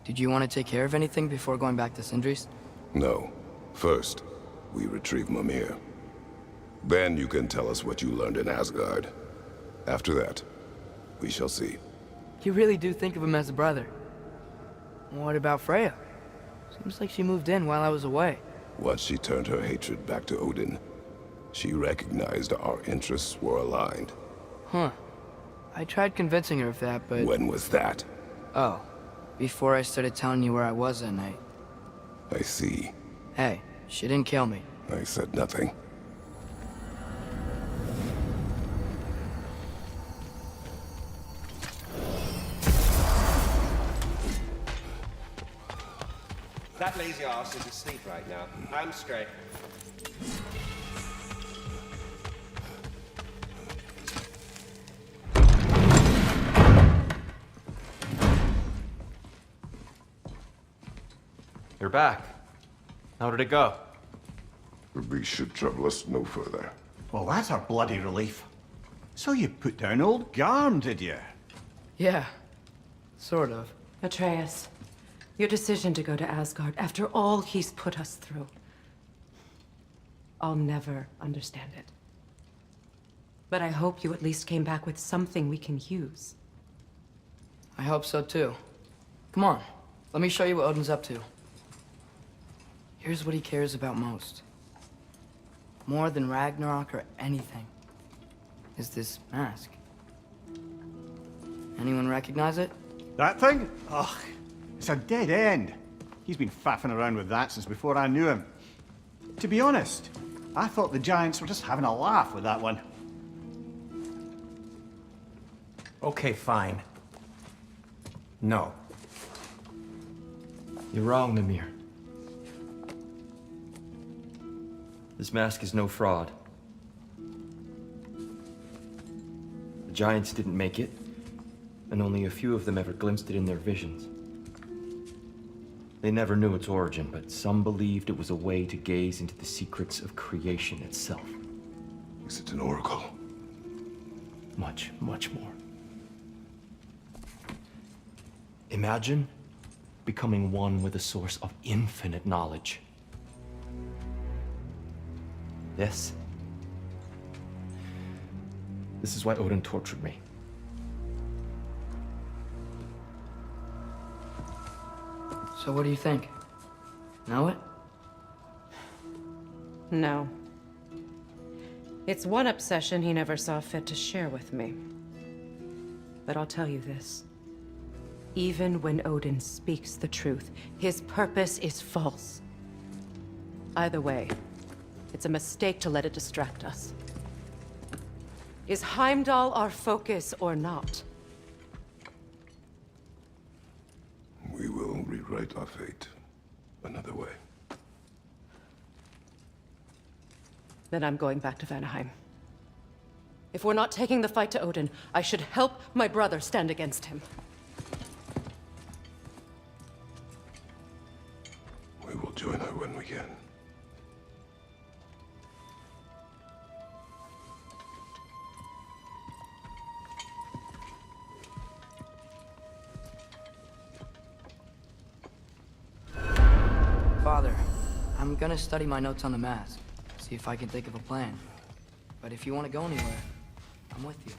Did you want to take care of anything before going back to Sindri's? No. First, we retrieve Mimir. Then you can tell us what you learned in Asgard. After that, we shall see. You really do think of him as a brother. What about Freya? Seems like she moved in while I was away. Once she turned her hatred back to Odin, she recognized our interests were aligned. Huh. I tried convincing her of that, but... When was that? Oh. Before I started telling you where I was that night. I see. Hey, she didn't kill me. I said nothing. That lazy ass is asleep right now. I'm straight. You're back. How did it go? The beast should trouble us no further. Well, that's a bloody relief. So you put down old Garm, did you? Yeah. Sort of. Atreus, your decision to go to Asgard after all he's put us through. I'll never understand it. But I hope you at least came back with something we can use. I hope so too. Come on, let me show you what Odin's up to. Here's what he cares about most. More than Ragnarok or anything. Is this mask. Anyone recognize it? That thing? Ugh, it's a dead end. He's been faffing around with that since before I knew him. To be honest, I thought the Giants were just having a laugh with that one. Okay, fine. No. You're wrong, Mimir. This mask is no fraud. The Giants didn't make it, and only a few of them ever glimpsed it in their visions. They never knew its origin, but some believed it was a way to gaze into the secrets of creation itself. Is it an oracle? Much, much more. Imagine becoming one with a source of infinite knowledge. This is why Odin tortured me. So what do you think? Know it? No. It's one obsession he never saw fit to share with me. But I'll tell you this. Even when Odin speaks the truth, his purpose is false. Either way, it's a mistake to let it distract us. Is Heimdall our focus or not? We will rewrite our fate another way. Then I'm going back to Vanaheim. If we're not taking the fight to Odin, I should help my brother stand against him. We will join her when we can. Father, I'm gonna study my notes on the mask. See if I can think of a plan. But if you want to go anywhere, I'm with you.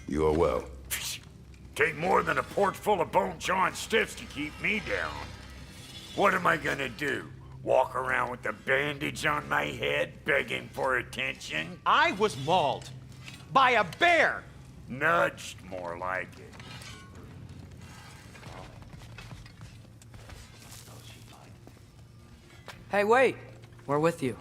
You are well. Take more than a porch full of bone-chawing stiffs to keep me down. What am I gonna do? Walk around with a bandage on my head, begging for attention? I was mauled by a bear. Nudged, more like it. Hey, wait! We're with you.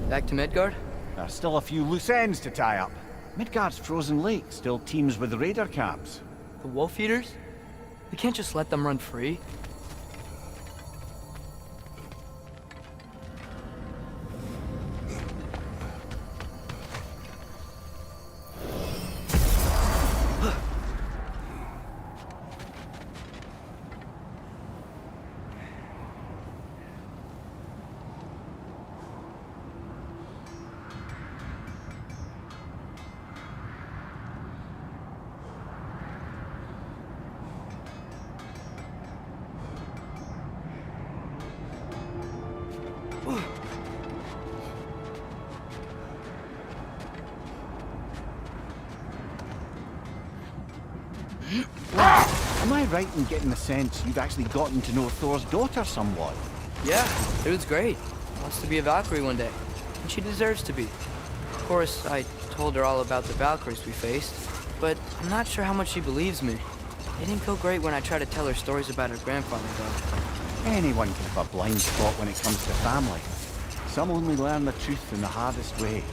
Back to Midgard? There's still a few loose ends to tie up. Midgard's frozen lake still teems with raider camps. The wolf eaters? We can't just let them run free. Am I right in getting the sense you've actually gotten to know Thor's daughter somewhat? Yeah, dude's great. Wants to be a Valkyrie one day. And she deserves to be. Of course, I told her all about the Valkyries we faced, but I'm not sure how much she believes me. It didn't go great when I tried to tell her stories about her grandfather, though. Anyone can have a blind spot when it comes to family. Some only learn the truth in the hardest way.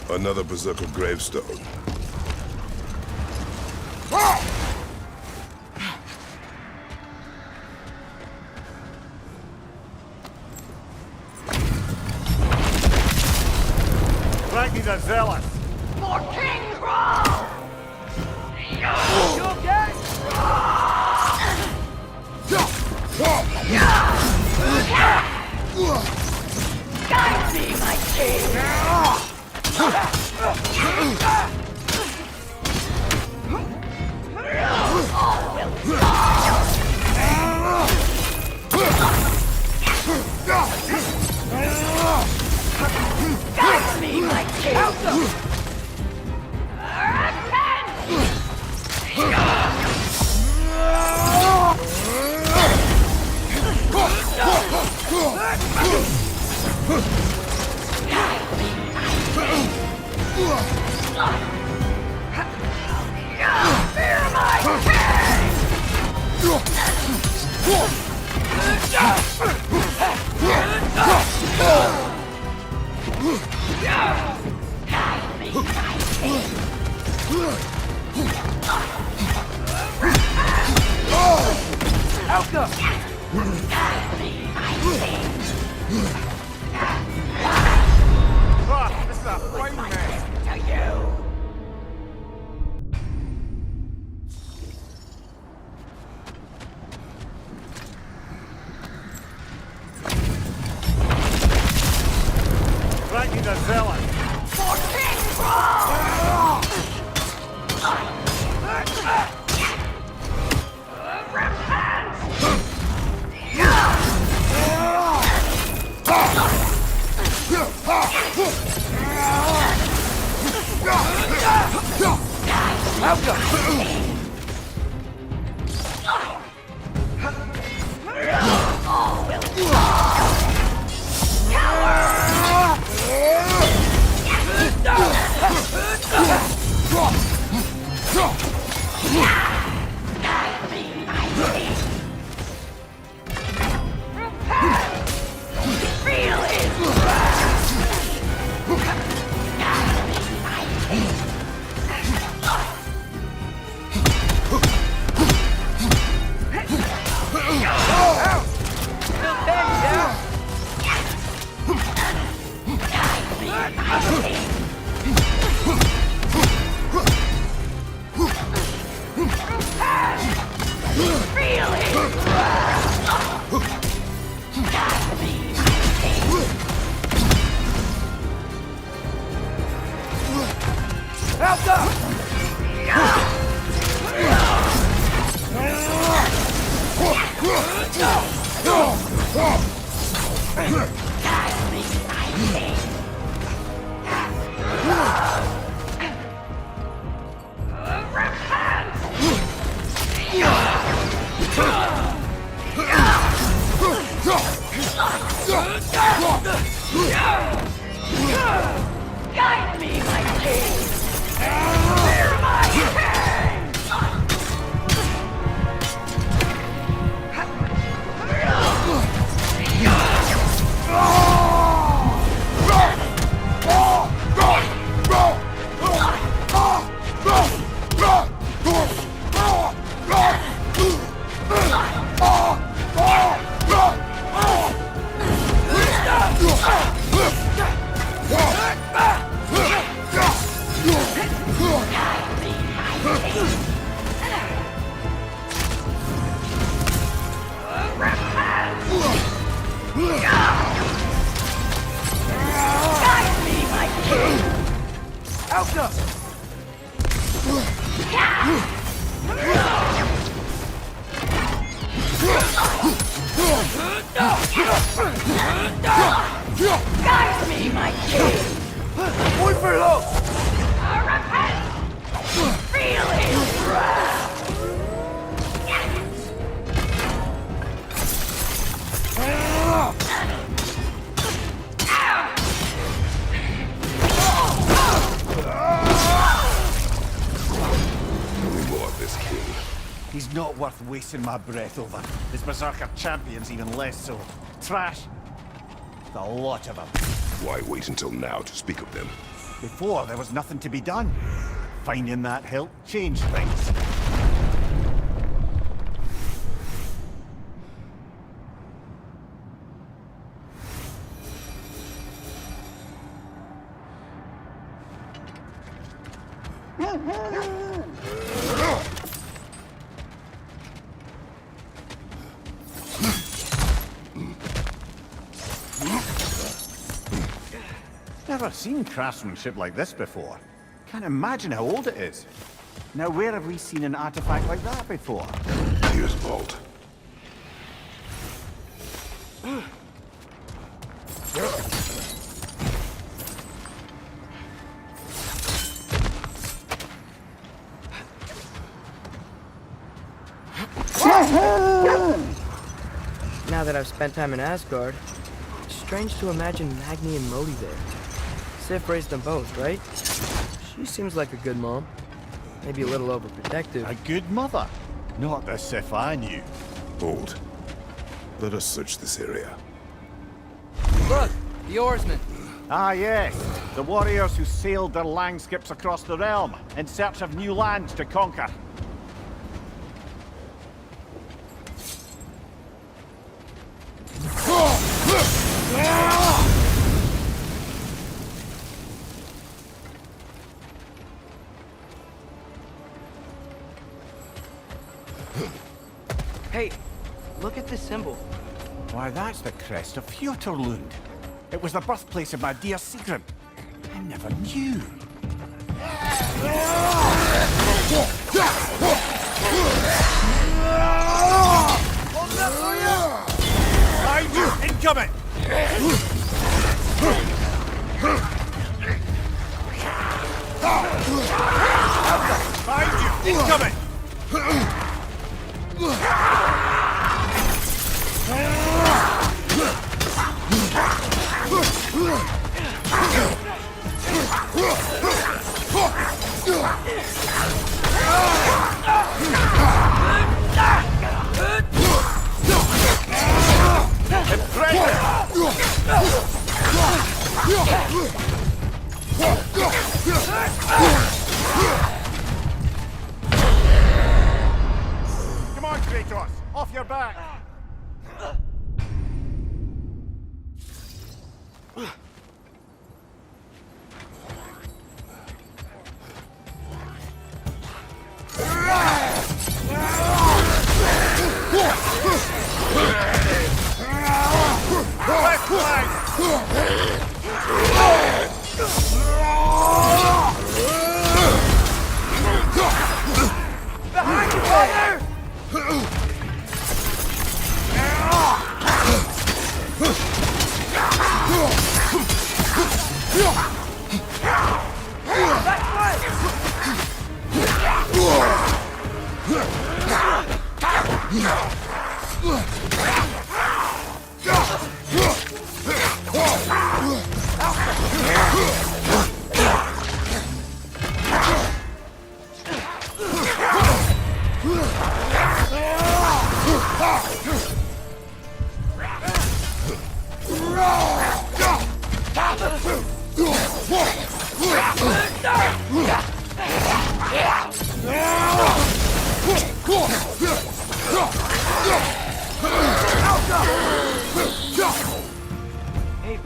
Another Berserker gravestone. Frankie's a zealot. For King Thrall! You okay? Guide me, my king! Guide me, my king! Fear my king! This is a fighting match. To you! Frankie's a zealot. For King Thrall! Feel his wrath! Feel his wrath! Guide me, my king! Fear my king! Guide me, my king! Elsa! Guide me, my king! Muy perlo! Repent! Feel his wrath! Only more of this king. He's not worth wasting my breath over. His Berserker champion's even less so. Trash. A lot of them. Why wait until now to speak of them? Before, there was nothing to be done. Finding that hilt changed things. Never seen craftsmanship like this before. Can't imagine how old it is. Now, where have we seen an artifact like that before? Here's Vault. Now that I've spent time in Asgard, it's strange to imagine Magni and Modi there. Sif raised them both, right? She seems like a good mom. Maybe a little overprotective. A good mother. Not the Sif I knew. Vault. Let us search this area. Look! The oarsmen! Ah, yes. The warriors who sailed their langskips across the realm in search of new lands to conquer. Hey, look at this symbol. Why, that's the crest of Fjotorlund. It was the birthplace of my dear Sigrun. I never knew. Behind you! Incoming! Behind you! Incoming! Come on, Kratos! Off your back! Left flank! Behind you, brother!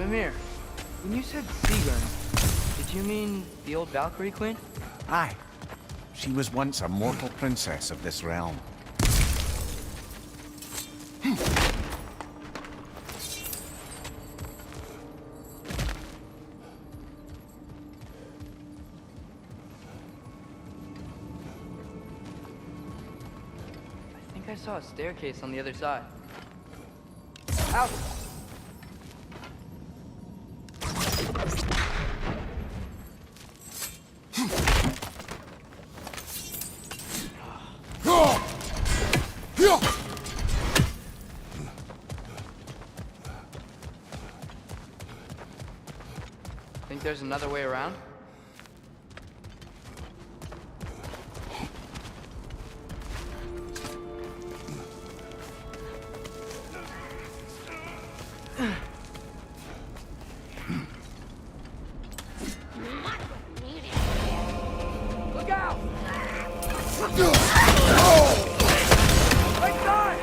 Mimir, when you said Sigrun, did you mean the old Valkyrie Queen? Aye. She was once a mortal princess of this realm. I think I saw a staircase on the other side. Out! Think there's another way around? Look out! Right side!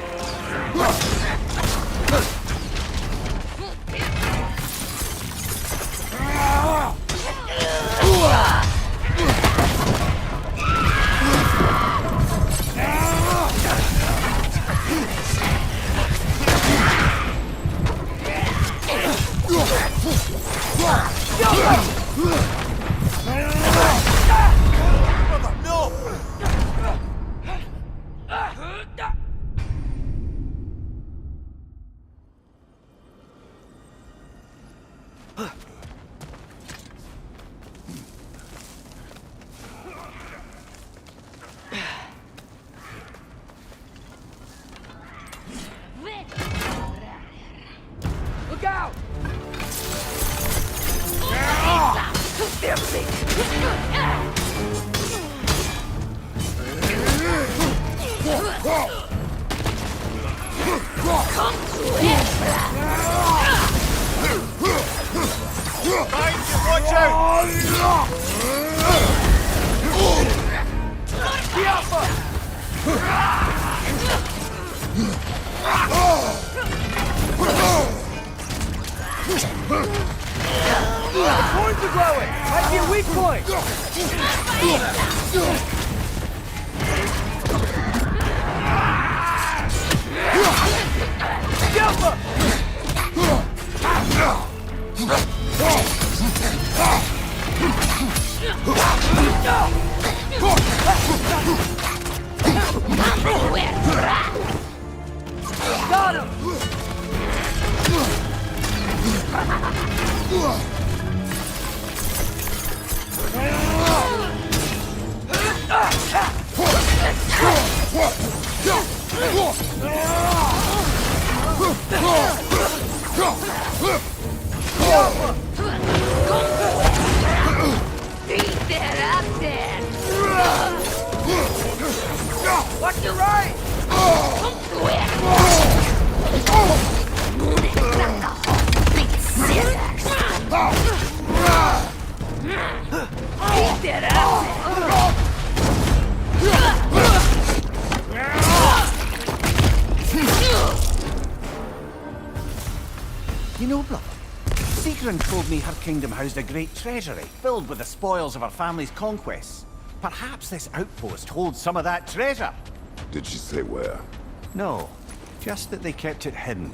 Look out! Watch out! The points are glowing! Might be a weak point! Jump! Got him! Watch your right! You know, brother, Sigrun told me her kingdom housed a great treasury filled with the spoils of her family's conquests. Perhaps this outpost holds some of that treasure. Did she say where? No, just that they kept it hidden.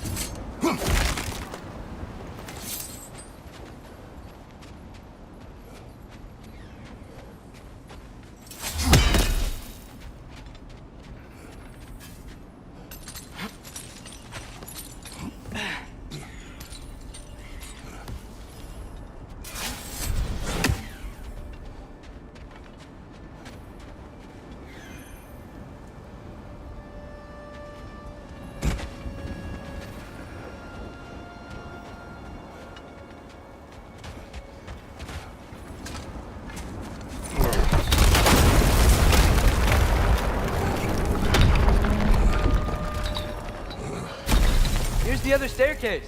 Here's the other staircase.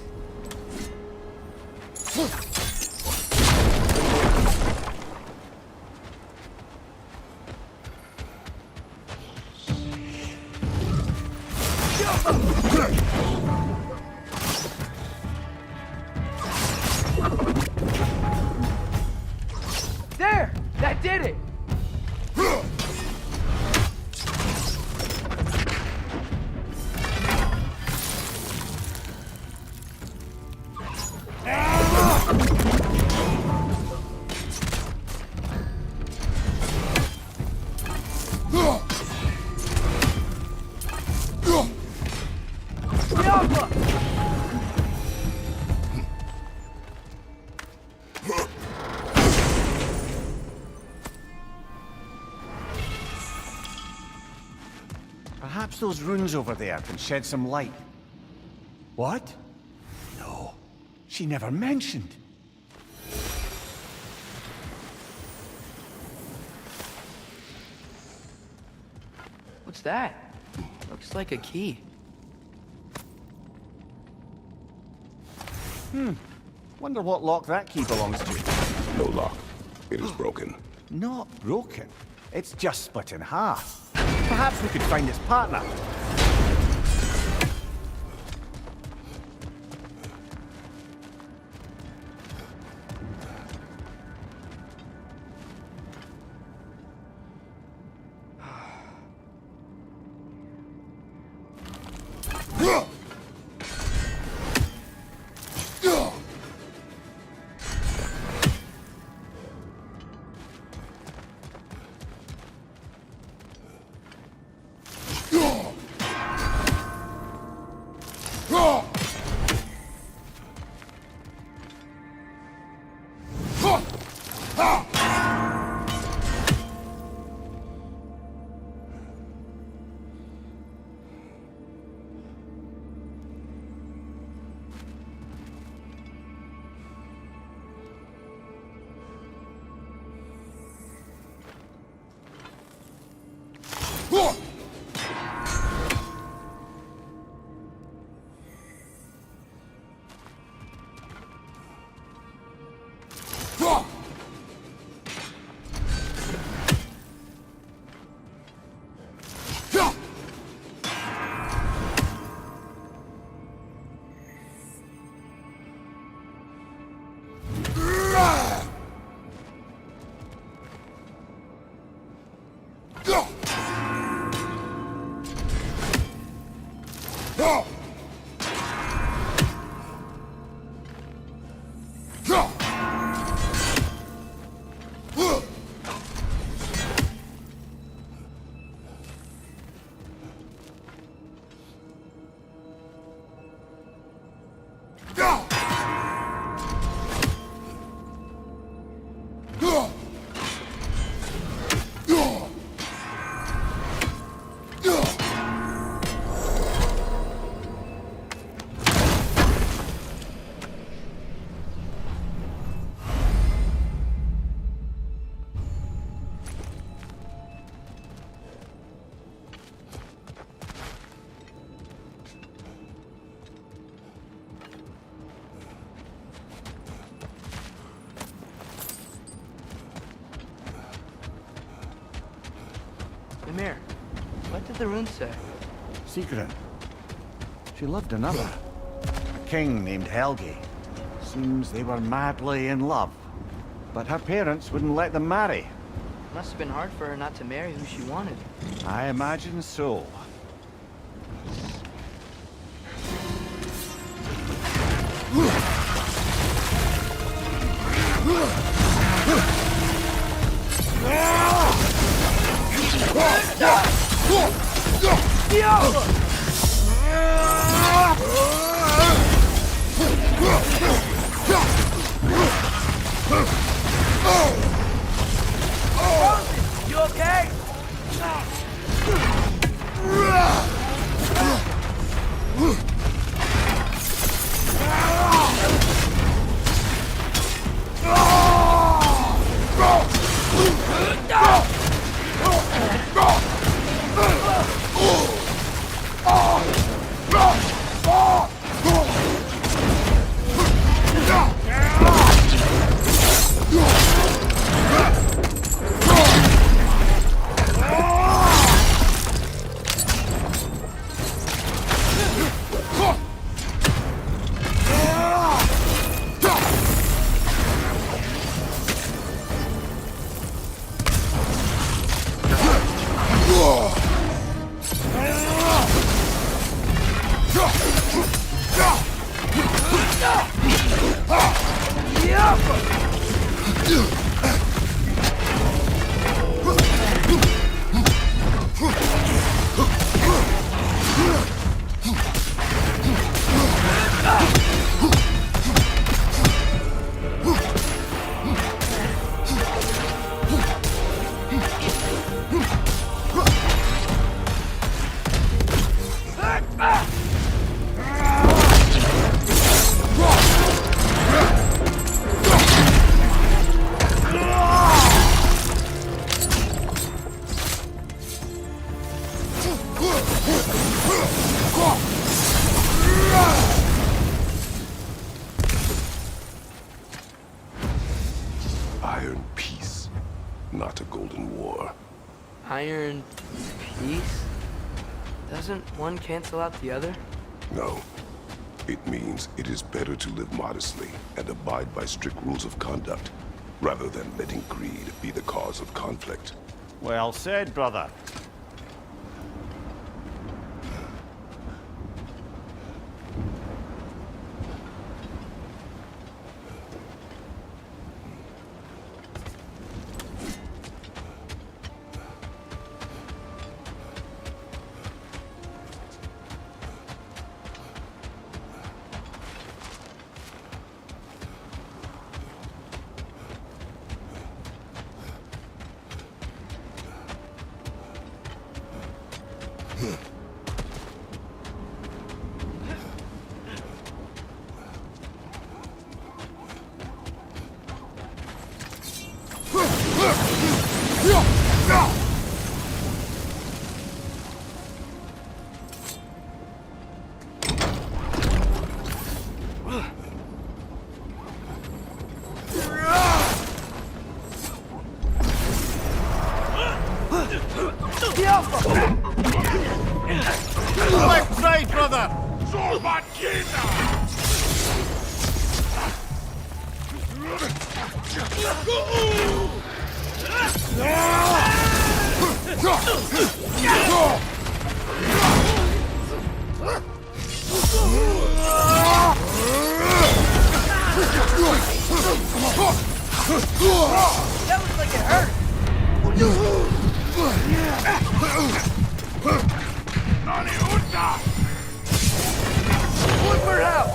did it! Perhaps those runes over there can shed some light. What? No, she never mentioned. What's that? Looks like a key. Wonder what lock that key belongs to. No lock. It is broken. Not broken. It's just split in half. Perhaps we could find its partner. Mimir, what did the rune say? Secret. She loved another. A king named Helgi. Seems they were madly in love. But her parents wouldn't let them marry. Must have been hard for her not to marry who she wanted. I imagine so. You okay? Iron Peace, not a Golden War. Iron Peace? Doesn't one cancel out the other? No. It means it is better to live modestly and abide by strict rules of conduct, rather than letting greed be the cause of conflict. Well said, brother. Left side, brother! That was like it hurt! Look for help!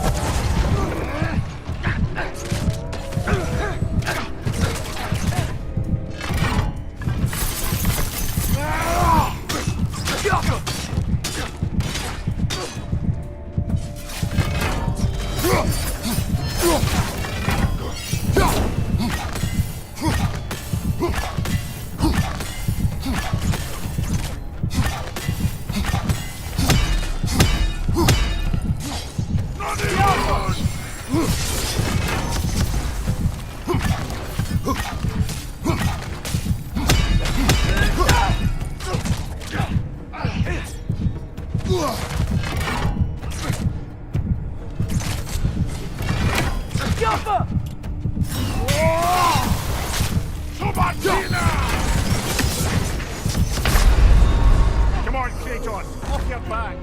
Come on, Kratos! Off your back!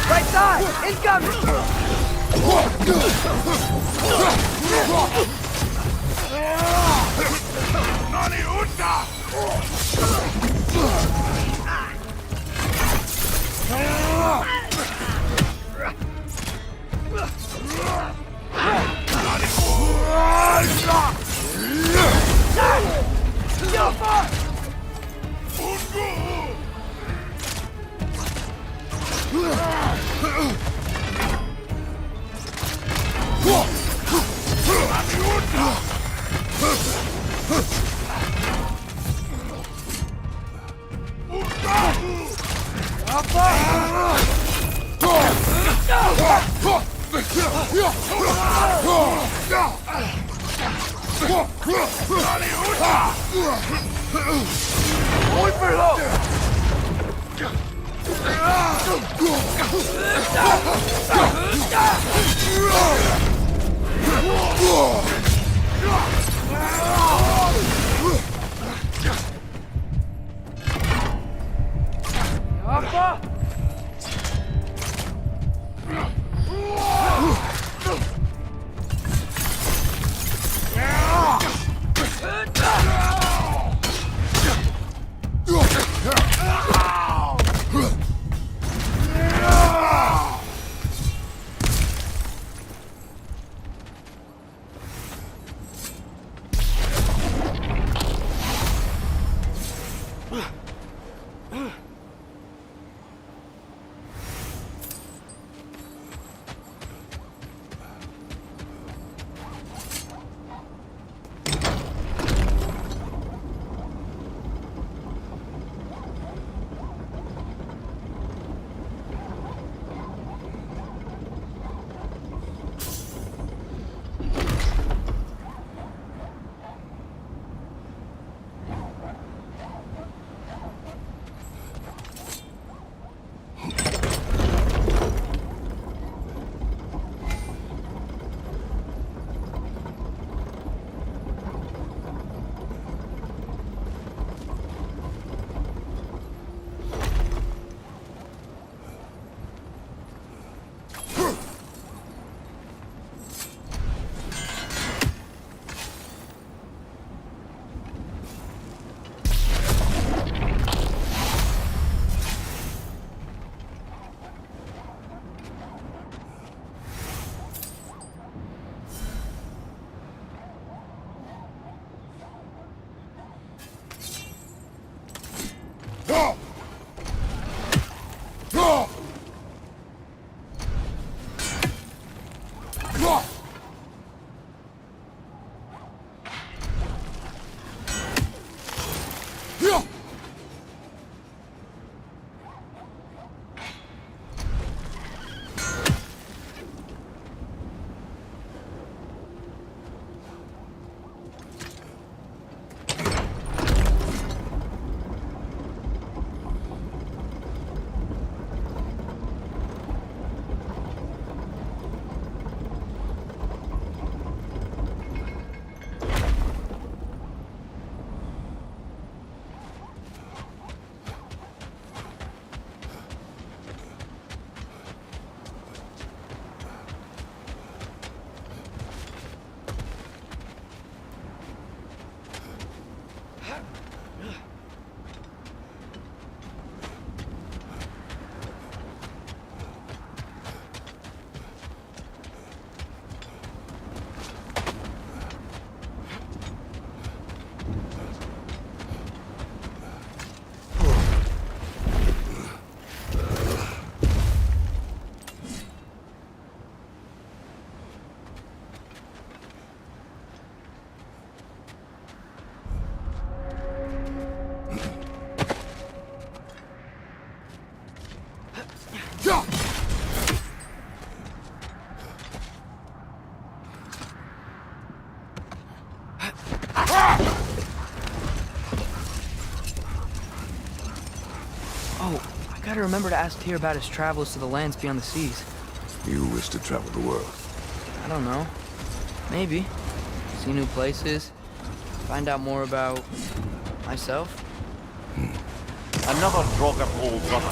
Right side! Incoming! Voy for gotta remember to ask Tyr about his travels to the lands beyond the seas. You wish to travel the world. I don't know. Maybe. See new places. Find out more about myself. Another Draugr hole, brother.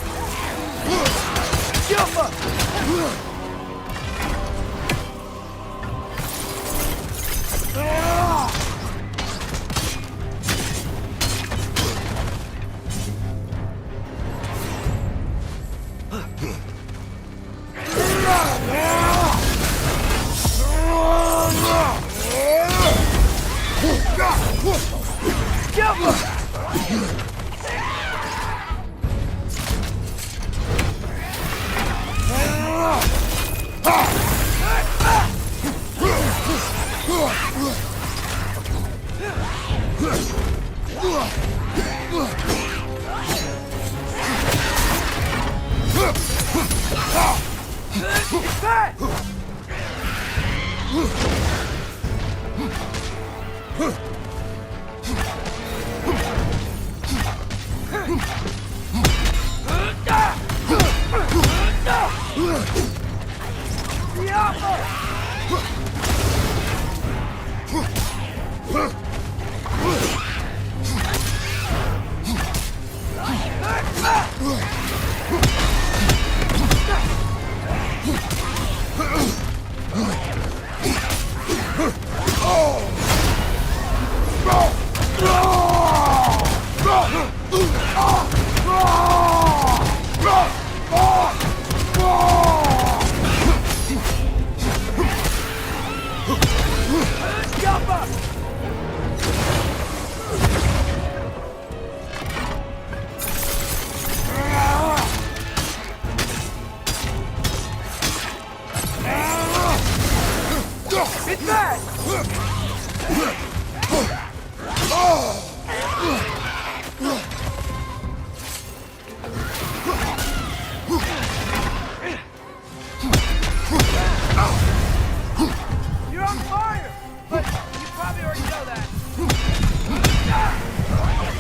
You're on fire! But you probably already know that.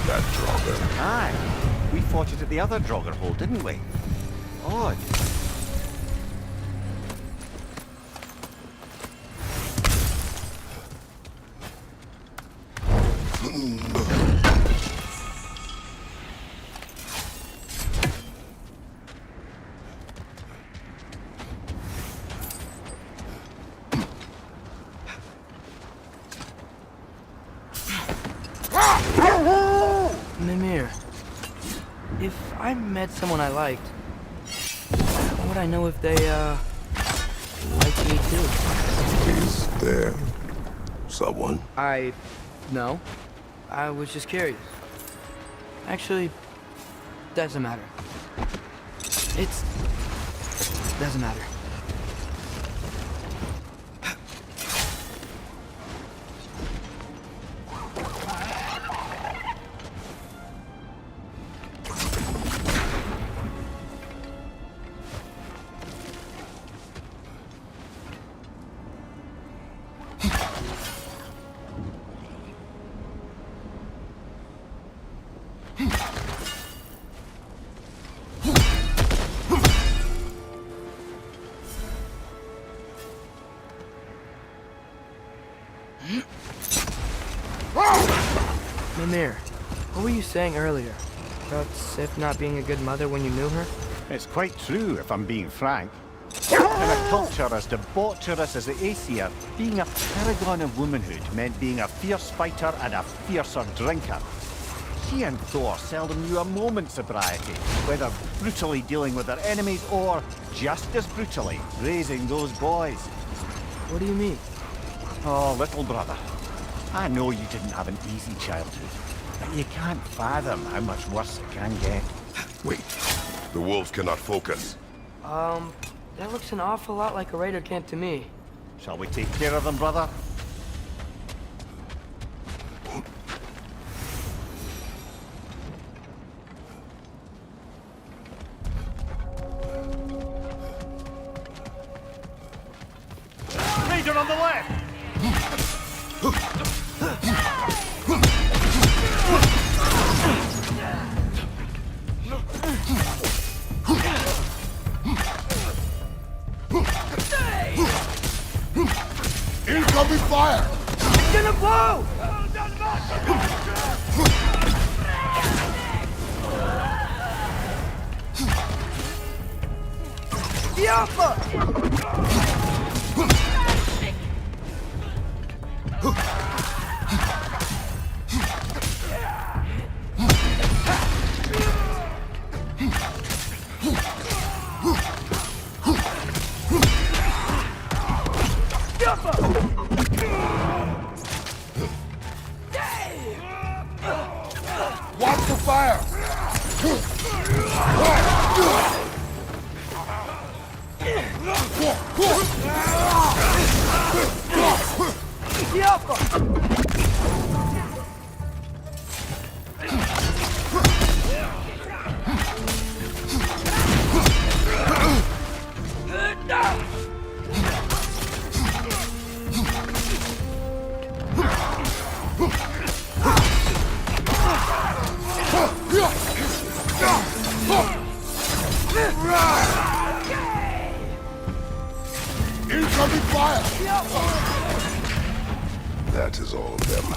That Draugr. Aye. We fought it at the other Draugr hole, didn't we? Odd. Mimir, if I met someone I liked, how would I know if they, like me too? Is there someone? No. I was just curious. Actually, doesn't matter. Doesn't matter. Mimir, what were you saying earlier? About Sif not being a good mother when you knew her? It's quite true, if I'm being frank. In a culture as debaucherous as the Aesir, being a paragon of womanhood meant being a fierce fighter and a fiercer drinker. She and Thor seldom knew a moment's sobriety, whether brutally dealing with their enemies or, just as brutally, raising those boys. What do you mean? Oh, little brother. I know you didn't have an easy childhood, but you can't fathom how much worse it can get. Wait. The wolves cannot focus. That looks an awful lot like a raider camp to me. Shall we take care of them, brother? Raider on the left! Incoming fire! It's gonna blow! The Alpha! Watch the fire! The Alpha! Incoming fire! That is all of them.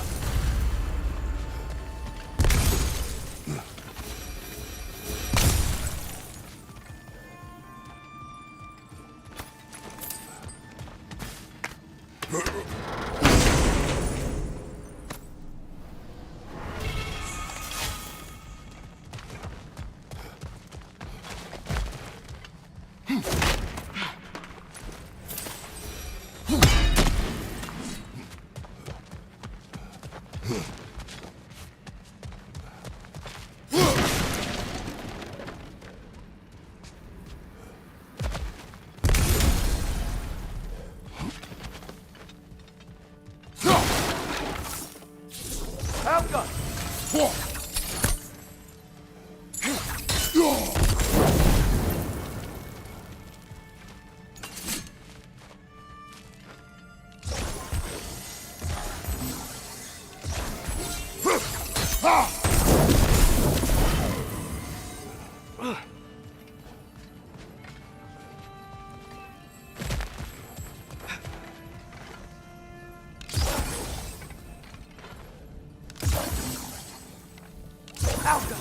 Alpha! Alpha!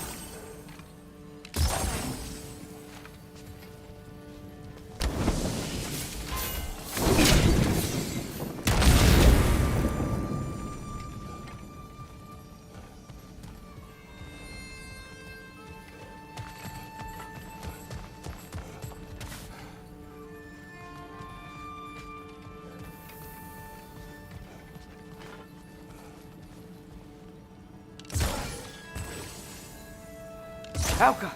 Alka!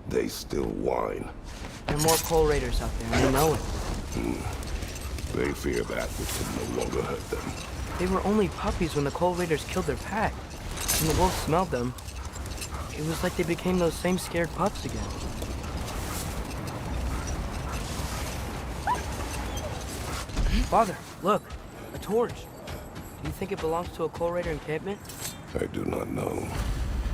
They still whine. There are more Coal Raiders out there, and they know it. They fear that which can no longer hurt them. They were only puppies when the Coal Raiders killed their pack. When the wolves smelled them, it was like they became those same scared pups again. Father, look, a torch. Do you think it belongs to a Coal Raider encampment? I do not know.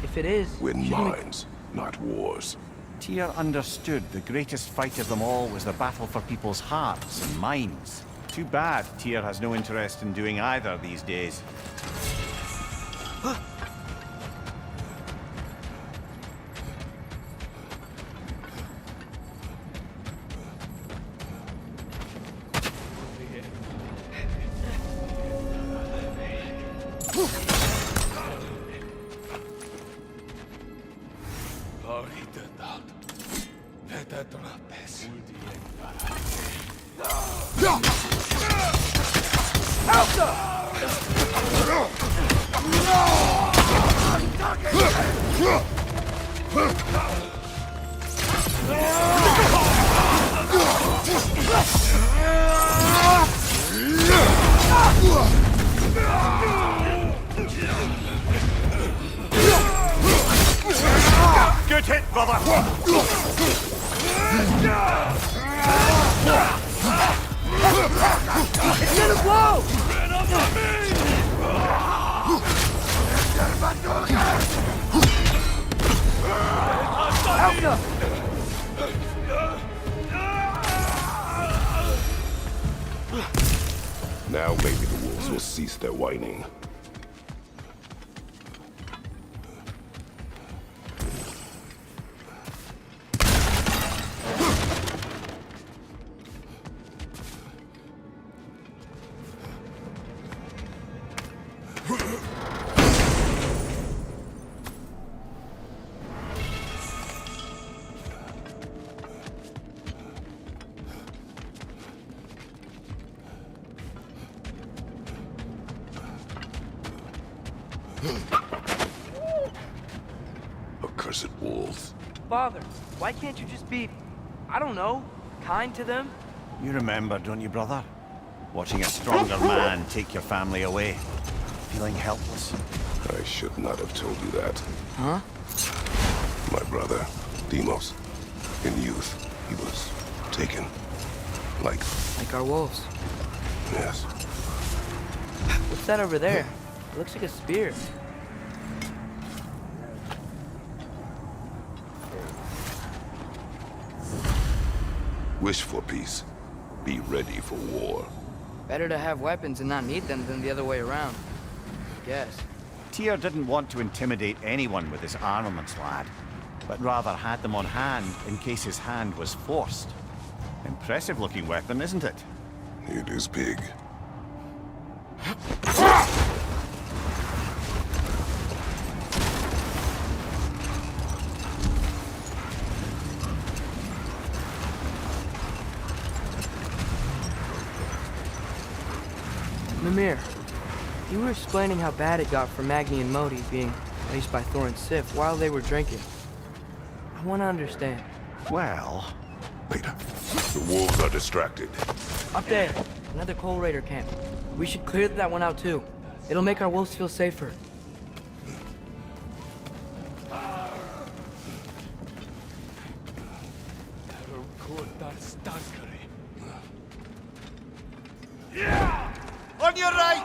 If it is, Win shouldn't we- mines, not wars. Tyr understood the greatest fight of them all was the battle for people's hearts and minds. Too bad Tyr has no interest in doing either these days. Good hit, brother! It's gonna blow! Alka! Now maybe the wolves will cease their whining. Accursed wolves. Father, why can't you just be, I don't know, kind to them? You remember, don't you, brother? Watching a stronger man take your family away. Feeling helpless. I should not have told you that. Huh? My brother, Demos. In youth, he was taken. Like, Like our wolves. yes. What's that over there? It looks like a spear. Wish for peace. Be ready for war. Better to have weapons and not need them than the other way around. Yes. Tyr didn't want to intimidate anyone with his armaments, lad, but rather had them on hand in case his hand was forced. Impressive-looking weapon, isn't it? It is big. Mimir, you were explaining how bad it got for Magni and Modi being raced by Thor and Sif while they were drinking. I want to understand. Well... Later. The wolves are distracted. Up there, another Coal Raider camp. We should clear that one out too. It'll make our wolves feel safer. On your right!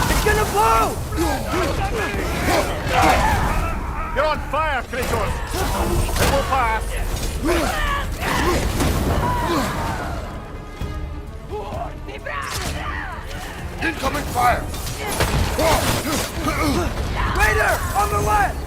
It's gonna blow! You're on fire, Kratos! It will pass! Incoming fire! Raider! On the left!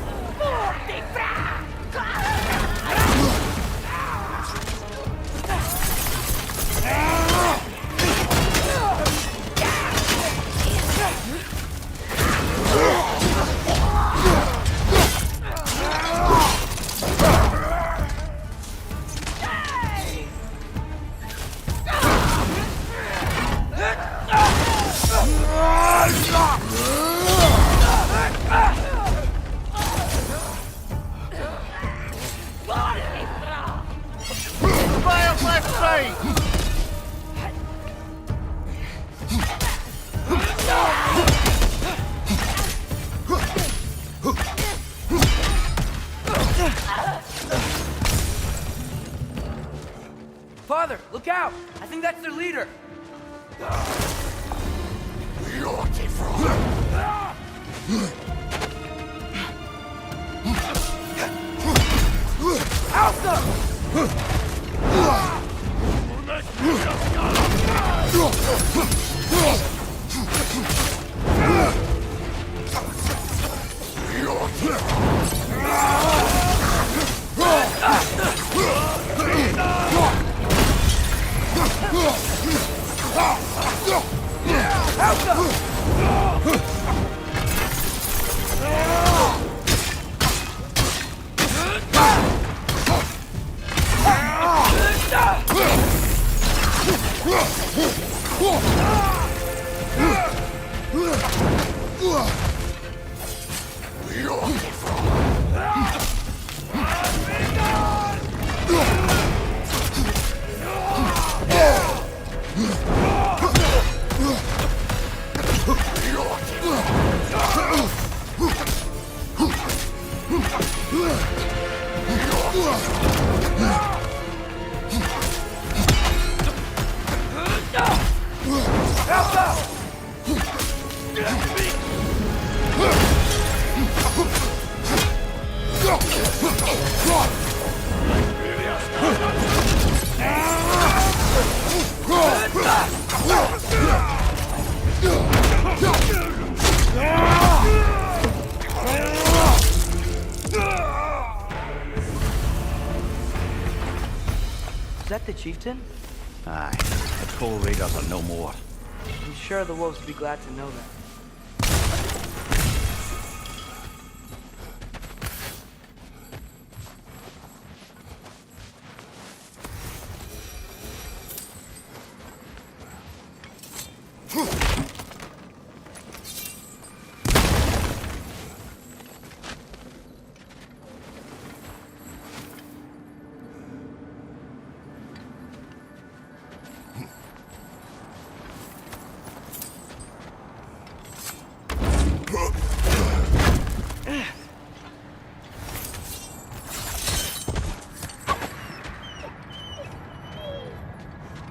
Fire left side! Father, look out! I think that's their leader. Is that the chieftain? Aye, the Coal Raiders are no more. I'm sure the wolves would be glad to know that.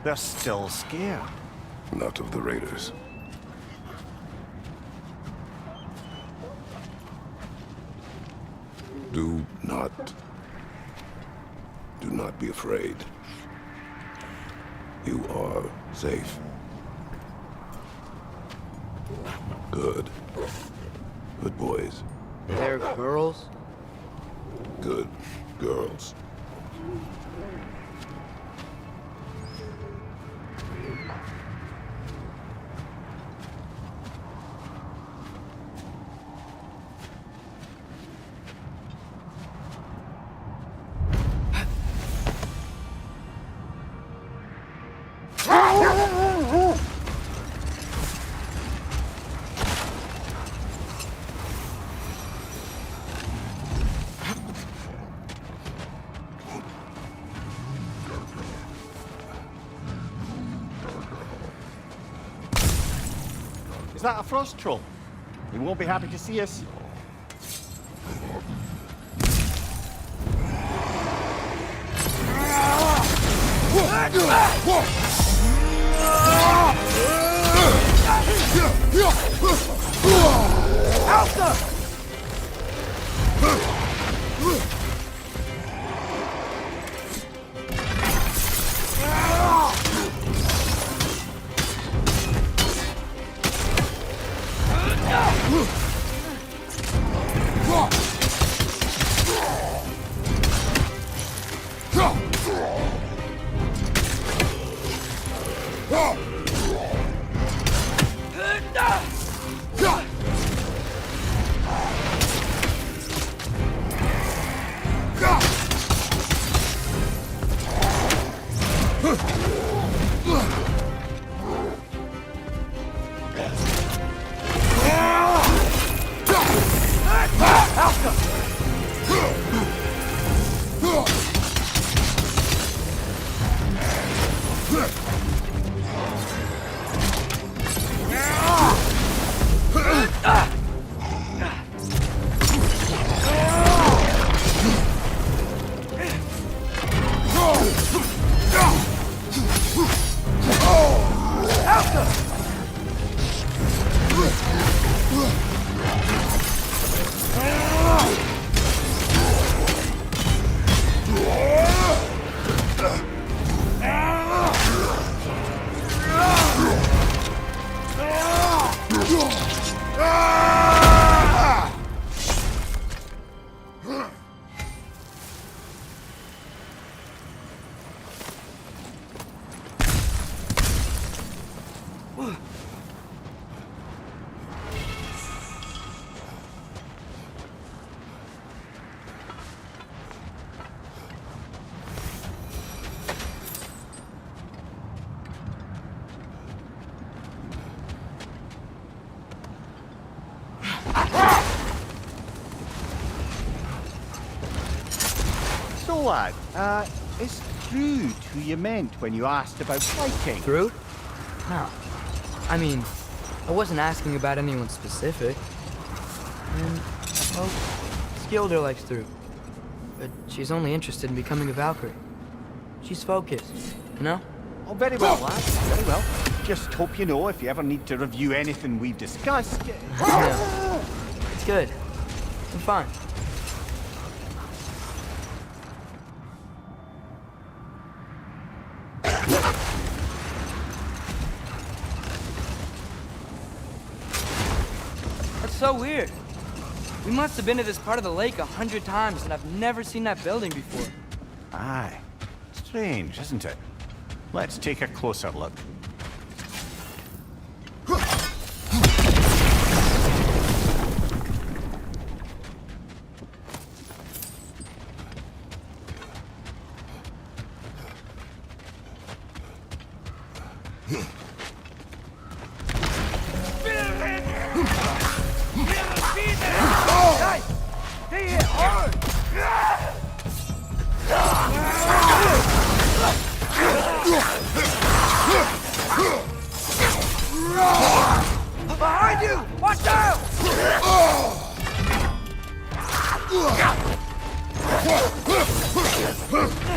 They're still scared. Not of the raiders. Do not be afraid. You are safe. Good. Good boys. They're girls? Good girls. Is that a frost troll? He won't be happy to see us. So, lad, is Trude who you meant when you asked about fighting? Through? No. I mean, I wasn't asking about anyone specific. And, well, Skilder likes Through. But she's only interested in becoming a Valkyrie. She's focused, you know? Oh, very well, lad. Very well. Just hope you know if you ever need to review anything we've discussed. Yeah. It's good. I'm fine. That's so weird. We must have been to this part of the lake 100 times, and I've never seen that building before. Aye. Strange, isn't it? Let's take a closer look. Behind you! Watch out!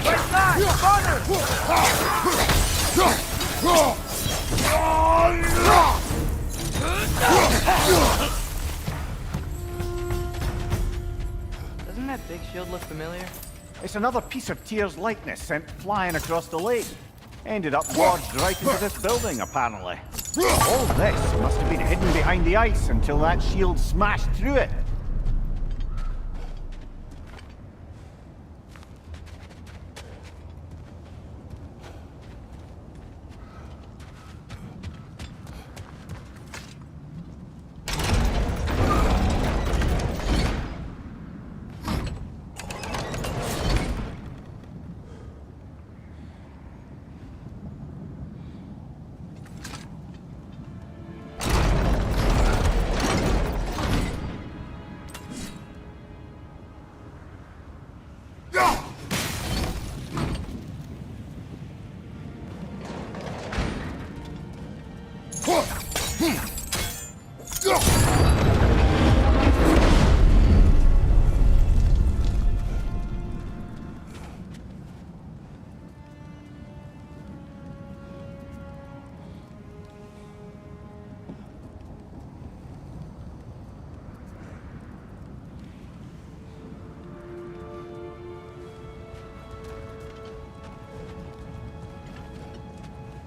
Right side! Corner! Doesn't that big shield look familiar? It's another piece of Tyr's likeness sent flying across the lake. Ended up lodged right into this building, apparently. All this must have been hidden behind the ice until that shield smashed through it.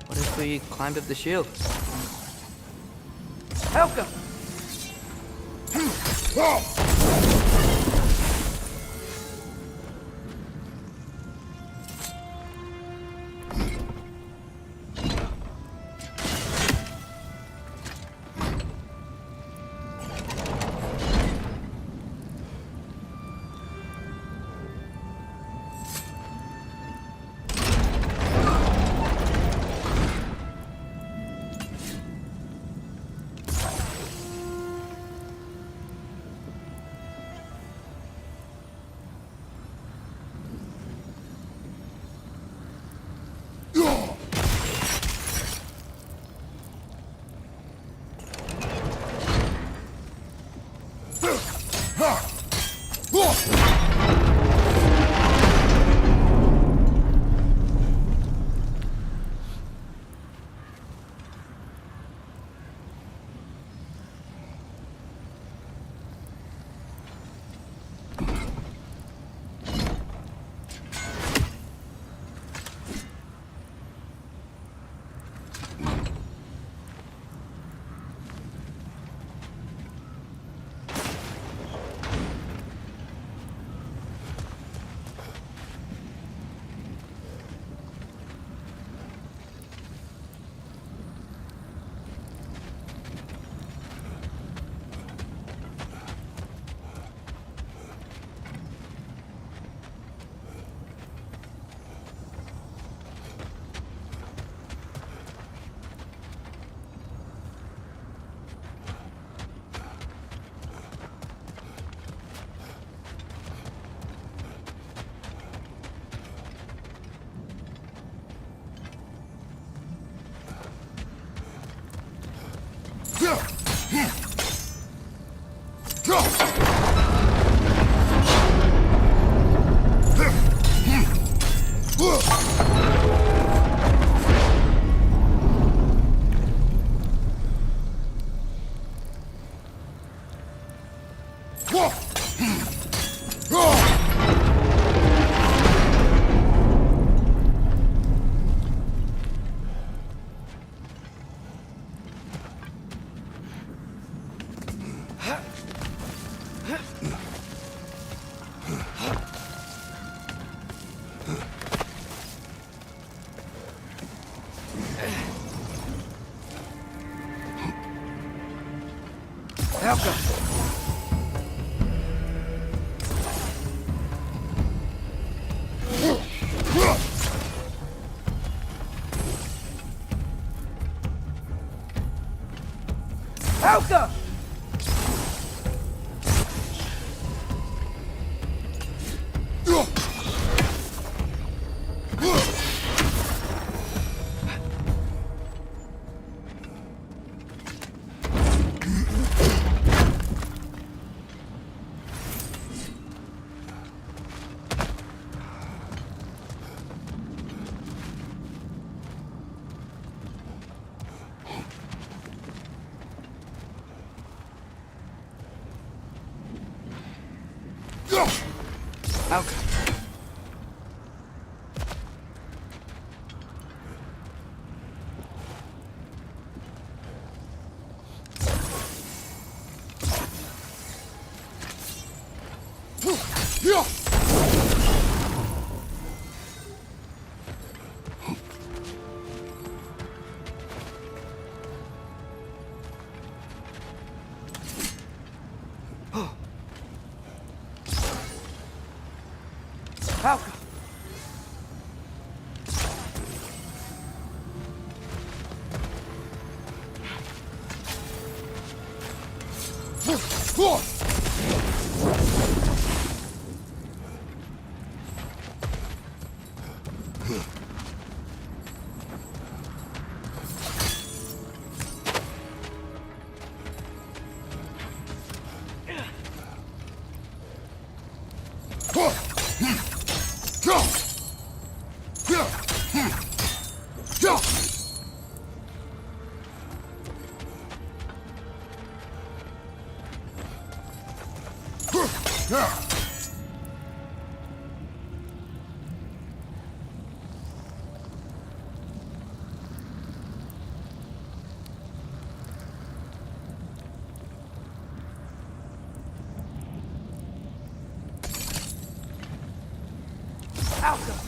What if we climbed up the shield? Helka! Elka! Elka. Elka. Elka.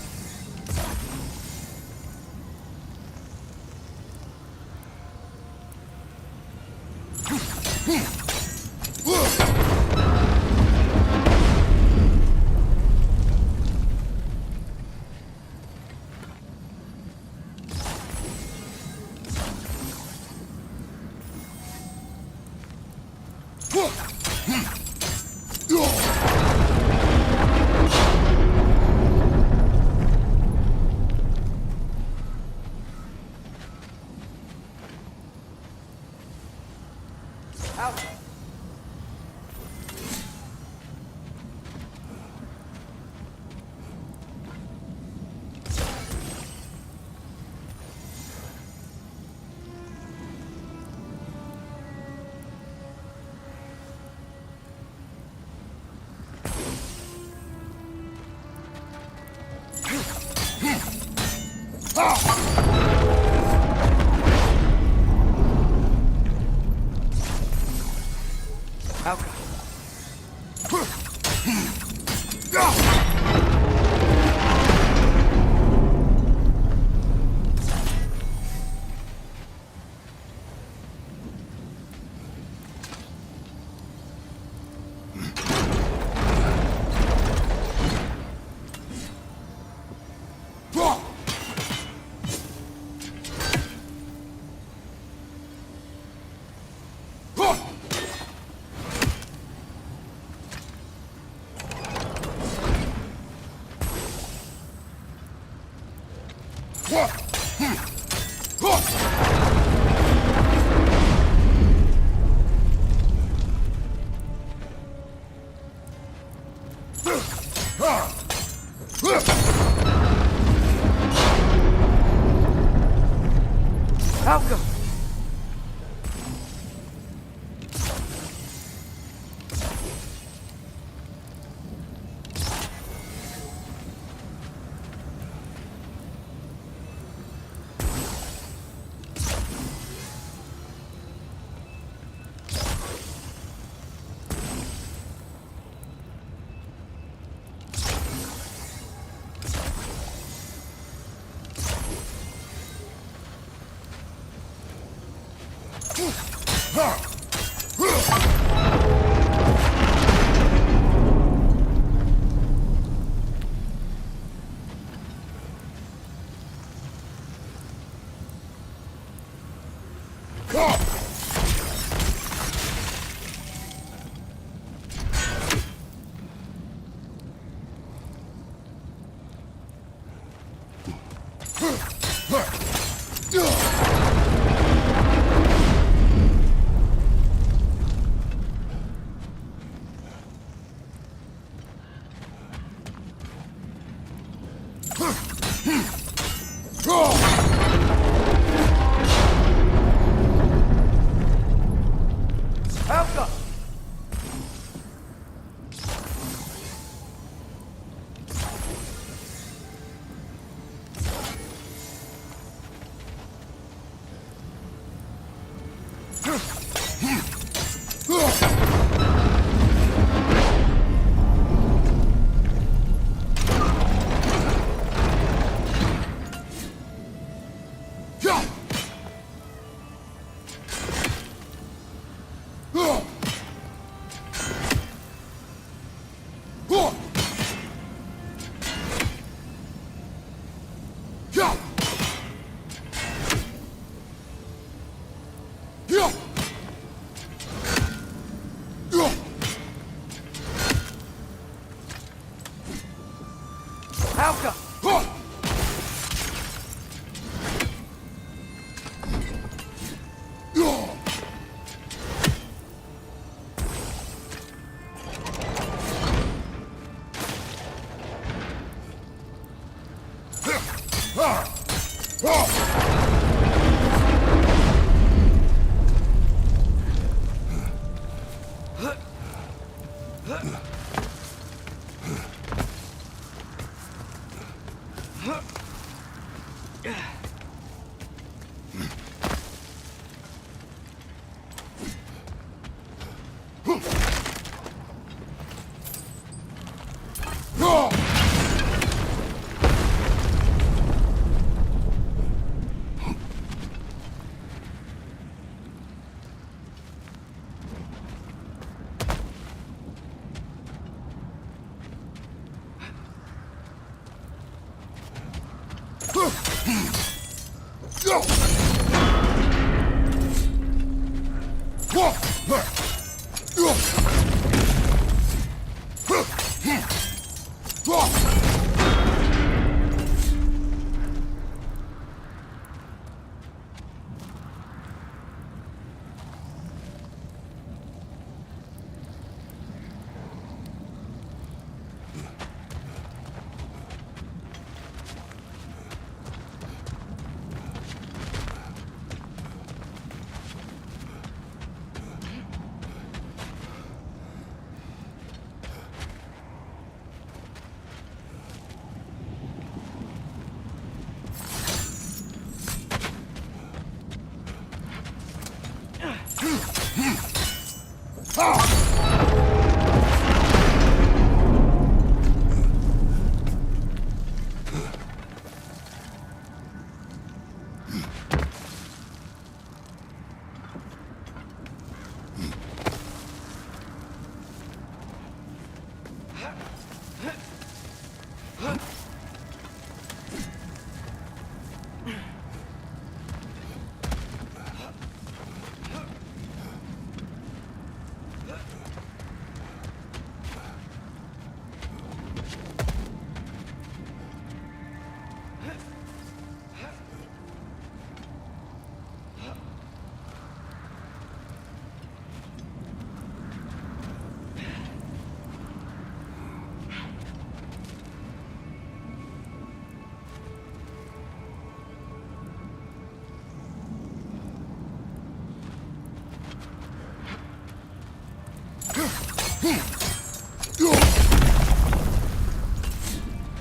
Elka!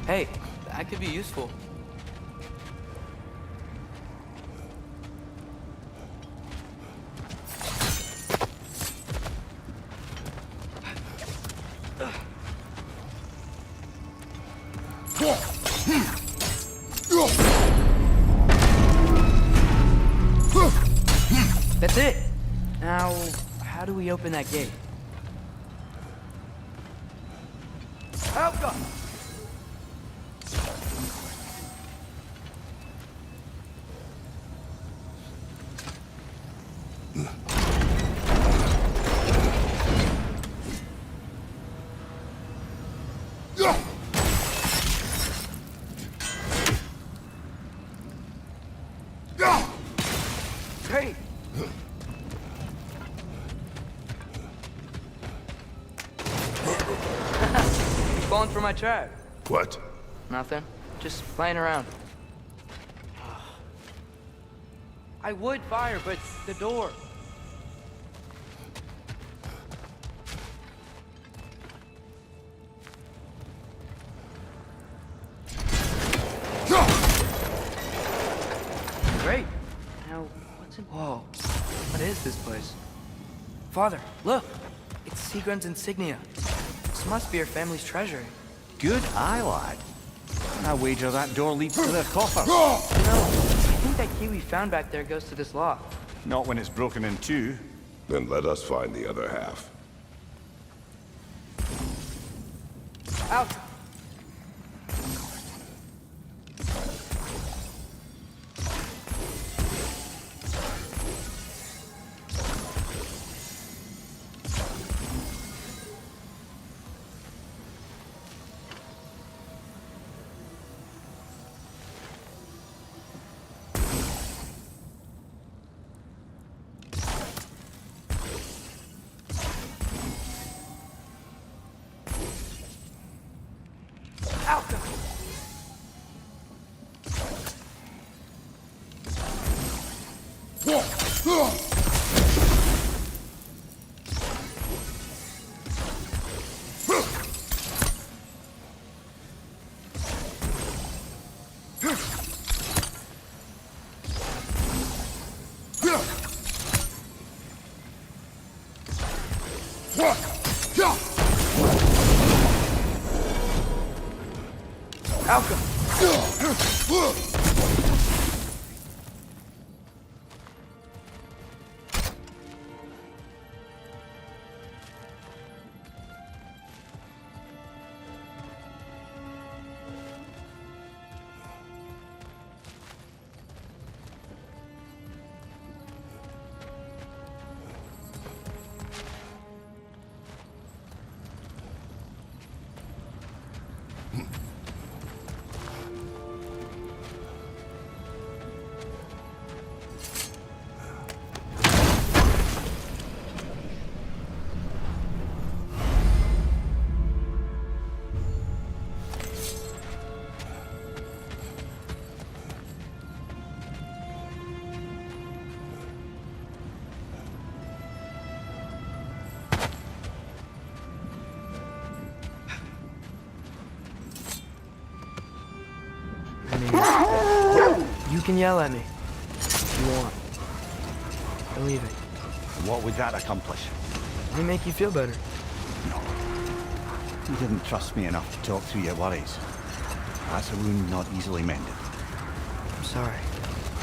Hey, that could be useful. That's it! Now, how do we open that gate? Alka! Great! You're falling for my trap. What? Nothing. Just playing around. I would fire, but the door. Great. Now, what's in... Whoa. What is this place? Father, look. It's Sigrun's insignia. This must be her family's treasure. Good eye, lad. I wager that door leads to their coffers. You know, I think that key we found back there goes to this lock. Not when it's broken in two. Then let us find the other half. Out! Alka! Alka! You can yell at me if you want. Believe it. What would that accomplish? May make you feel better. No. You didn't trust me enough to talk through your worries. That's a wound not easily mended. I'm sorry.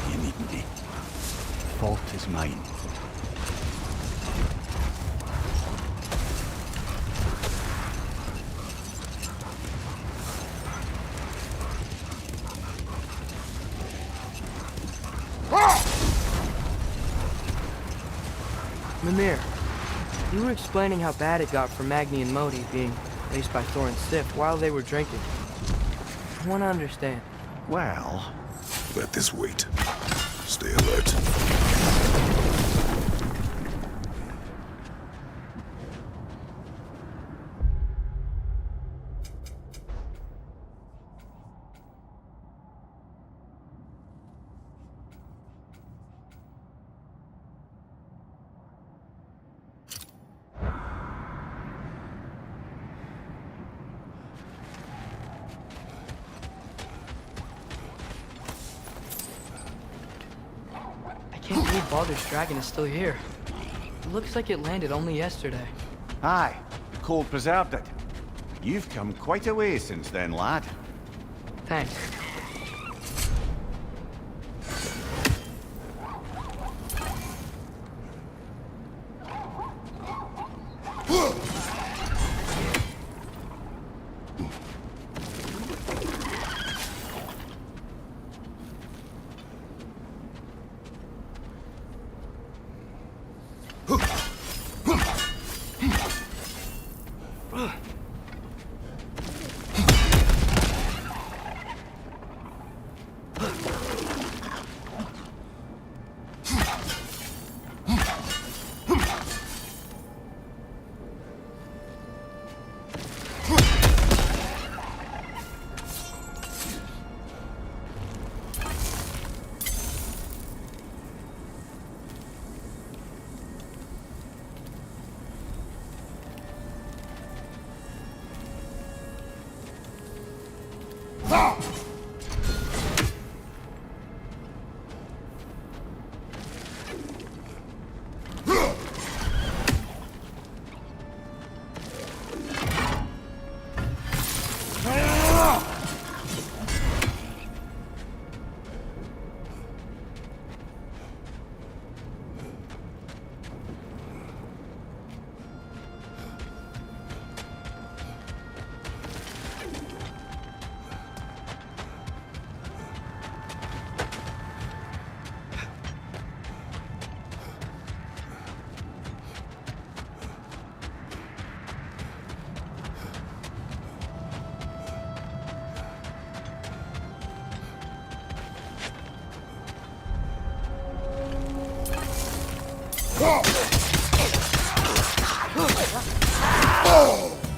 You needn't be. Fault is mine. Mimir, you were explaining how bad it got for Magni and Modi being raced by Thor and Sif while they were drinking. I want to understand. Well... Let this wait. Stay alert. I can't believe Baldur's Dragon is still here. It looks like it landed only yesterday. Aye, cold preserved it. You've come quite a way since then, lad. Thanks.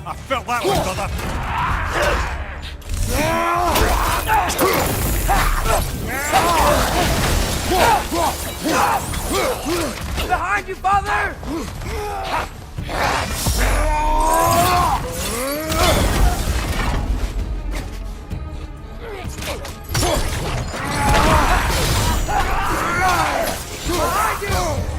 I felt that one, brother. Behind you, father! Behind you!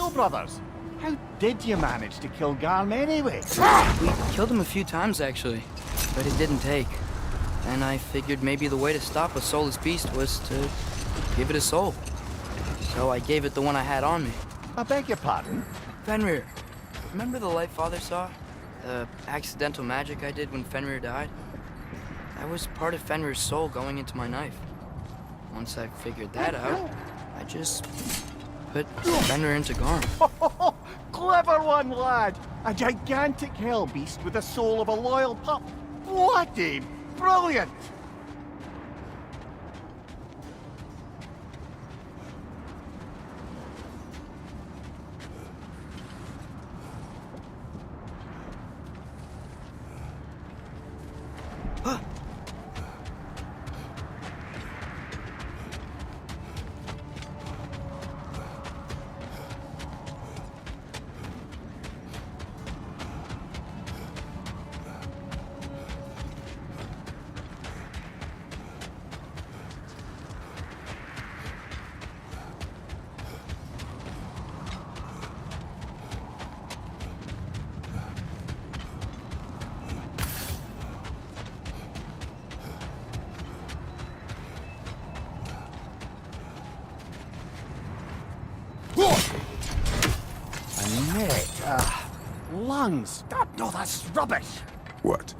Royal brothers? How did you manage to kill Garm anyway? We killed him a few times, actually, but it didn't take. And I figured maybe the way to stop a soulless beast was to give it a soul. So I gave it the one I had on me. I beg your pardon? Fenrir, remember the light Father saw? The accidental magic I did when Fenrir died? That was part of Fenrir's soul going into my knife. Once I figured that out, I just put Fenrir into Garm. Clever one, lad! A gigantic hell beast with the soul of a loyal pup. Bloody brilliant! Lungs! No, that's rubbish! What?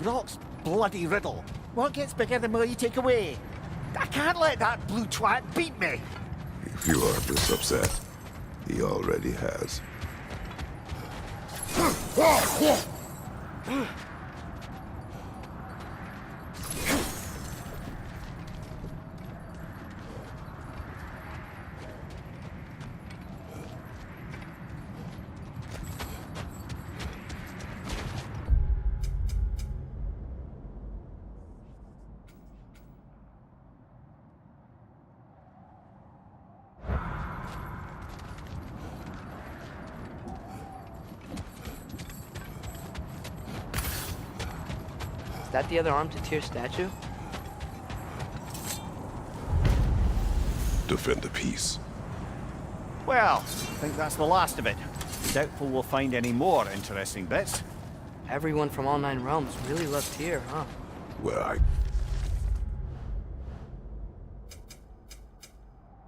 Rock's bloody riddle. What gets bigger the more you take away? I can't let that blue twat beat me! If you are this upset, he already has. Is that the other arm to Tyr statue? Defend the peace. Well, I think that's the last of it. Doubtful we'll find any more interesting bits. Everyone from all 9 realms really loved Tyr, huh? Well,